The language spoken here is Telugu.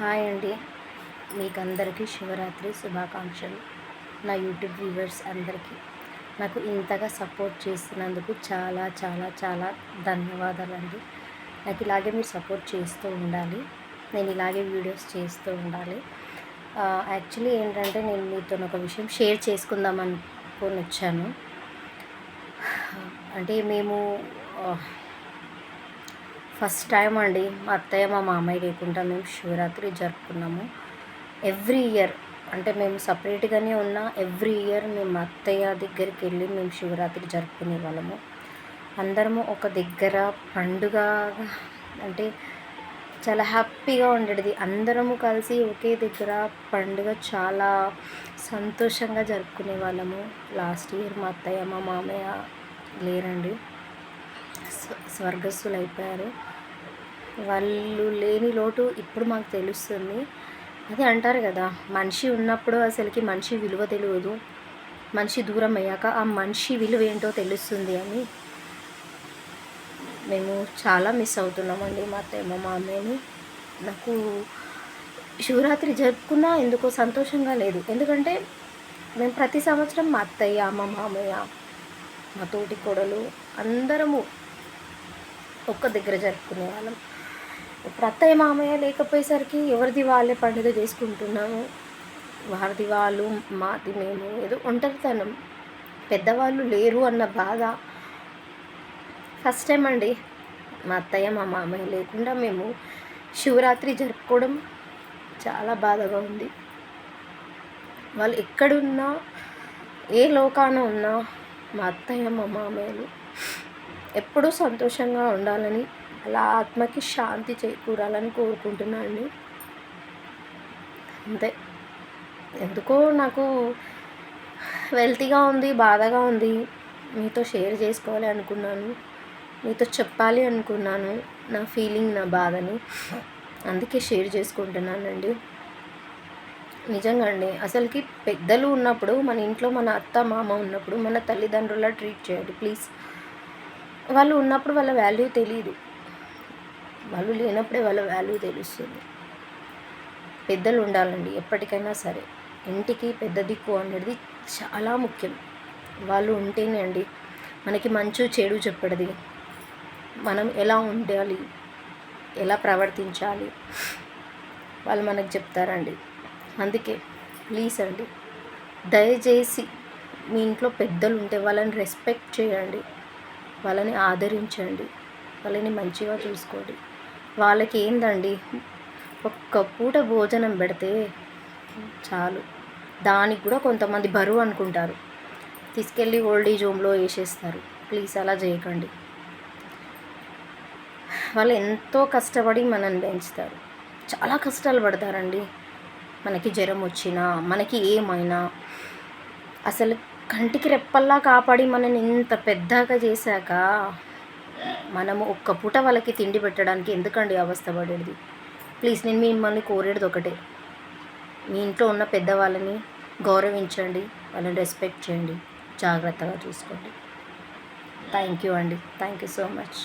హాయ్ అండి, మీకందరికీ శివరాత్రి శుభాకాంక్షలు. నా యూట్యూబ్ వ్యూవర్స్ అందరికీ నాకు ఇంతగా సపోర్ట్ చేస్తున్నందుకు చాలా చాలా చాలా ధన్యవాదాలండి. నాకు ఇలాగే మీరు సపోర్ట్ చేస్తూ ఉండాలి, నేను ఇలాగే వీడియోస్ చేస్తూ ఉండాలి. యాక్చువల్లీ ఏంటంటే నేను మీతో ఒక విషయం షేర్ చేసుకుందాం అనుకొని వచ్చాను. అంటే మేము ఫస్ట్ టైం అండి మా అత్తయ్య మా మామయ్య లేకుండా మేము శివరాత్రి జరుపుకున్నాము. ఎవ్రీ ఇయర్ అంటే మేము సపరేట్గానే ఉన్నా ఎవ్రీ ఇయర్ మేము అత్తయ్య దగ్గరికి వెళ్ళి మేము శివరాత్రి జరుపుకునే వాళ్ళము. అందరము ఒక దగ్గర పండుగ అంటే చాలా హ్యాపీగా ఉండేది. అందరము కలిసి ఒకే దగ్గర పండుగ చాలా సంతోషంగా జరుపుకునే వాళ్ళము. లాస్ట్ ఇయర్ మా అత్తయ్య మా మామయ్య లేరండి, స్వర్గస్థులు అయిపోయారు. వాళ్ళు లేని లోటు ఇప్పుడు మాకు తెలుస్తుంది. అదే అంటారు కదా, మనిషి ఉన్నప్పుడు అసలుకి మనిషి విలువ తెలియదు, మనిషి దూరం అయ్యాక ఆ మనిషి విలువ ఏంటో తెలుస్తుంది అని. మేము చాలా మిస్ అవుతున్నామండి మా అత్తయ్య మా మామయ్యని. నాకు శివరాత్రి జరుపుకున్నా ఎందుకో సంతోషంగా లేదు. ఎందుకంటే మేము ప్రతి సంవత్సరం మా అత్తయ్య మా మామయ్య మా తోటి కోడలు అందరము ఒక్క దగ్గర జరుపుకునే వాళ్ళం. ఇప్పుడు అత్తయ్య మామయ్య లేకపోయేసరికి ఎవరిది వాళ్ళే పండుగ చేసుకుంటున్నాము. వారిది వాళ్ళు మాది మేము. ఏదో ఒంటరితనం, పెద్దవాళ్ళు లేరు అన్న బాధ. ఫస్ట్ టైం అండి మా అత్తయ్య మా మామయ్య లేకుండా మేము శివరాత్రి జరుపుకోవడం చాలా బాధగా ఉంది. వాళ్ళు ఎక్కడున్నా ఏ లోకాన ఉన్నా మా అత్తయ్య మా మామయ్యలు ఎప్పుడూ సంతోషంగా ఉండాలని, అలా ఆత్మకి శాంతి చేకూరాలని కోరుకుంటున్నాను అండి. అంతే. ఎందుకో నాకు వెల్తీగా ఉంది, బాధగా ఉంది. మీతో షేర్ చేసుకోవాలి అనుకున్నాను, మీతో చెప్పాలి అనుకున్నాను నా ఫీలింగ్, నా బాధని. అందుకే షేర్ చేసుకుంటున్నానండి. నిజంగా అండి, అసలుకి పెద్దలు ఉన్నప్పుడు మన ఇంట్లో మన అత్త మామ ఉన్నప్పుడు మన తల్లిదండ్రులా ట్రీట్ చేయండి ప్లీజ్. వాళ్ళు ఉన్నప్పుడు వాళ్ళ వాల్యూ తెలియదు, వాళ్ళు లేనప్పుడే వాళ్ళ వాల్యూ తెలుస్తుంది. పెద్దలు ఉండాలండి ఎప్పటికైనా సరే. ఇంటికి పెద్ద దిక్కు అనేది చాలా ముఖ్యం. వాళ్ళు ఉంటేనే అండి మనకి మంచు చెడు చెప్పడది, మనం ఎలా ఉండాలి, ఎలా ప్రవర్తించాలి వాళ్ళు మనకు చెప్తారండి. అందుకే ప్లీజ్ అండి, దయచేసి మీ ఇంట్లో పెద్దలు ఉంటే వాళ్ళని రెస్పెక్ట్ చేయండి, వాళ్ళని ఆదరించండి, వాళ్ళని మంచిగా చూసుకోండి. వాళ్ళకి ఏందండి, ఒక్క పూట భోజనం పెడితే చాలు. దానికి కూడా కొంతమంది బరువు అనుకుంటారు, తీసుకెళ్ళి ఓల్డ్ ఏజ్ హోమ్లో వేసేస్తారు. ప్లీజ్ అలా చేయకండి. వాళ్ళు ఎంతో కష్టపడి మనల్ని పెంచుతారు, చాలా కష్టాలు పడతారండి. మనకి జ్వరం వచ్చినా మనకి ఏమైనా అసలు కంటికి రెప్పల్లా కాపాడి మనని ఇంత పెద్దగా చేశాక మనము ఒక్క పూట వాళ్ళకి తిండి పెట్టడానికి ఎందుకండి అవస్థ పడేది. ప్లీజ్ నేను మిమ్మల్ని కోరేది ఒకటే, మీ ఇంట్లో ఉన్న పెద్దవాళ్ళని గౌరవించండి, వాళ్ళని రెస్పెక్ట్ చేయండి, జాగ్రత్తగా చూసుకోండి. థ్యాంక్ యూ అండి, థ్యాంక్ యూ సో మచ్.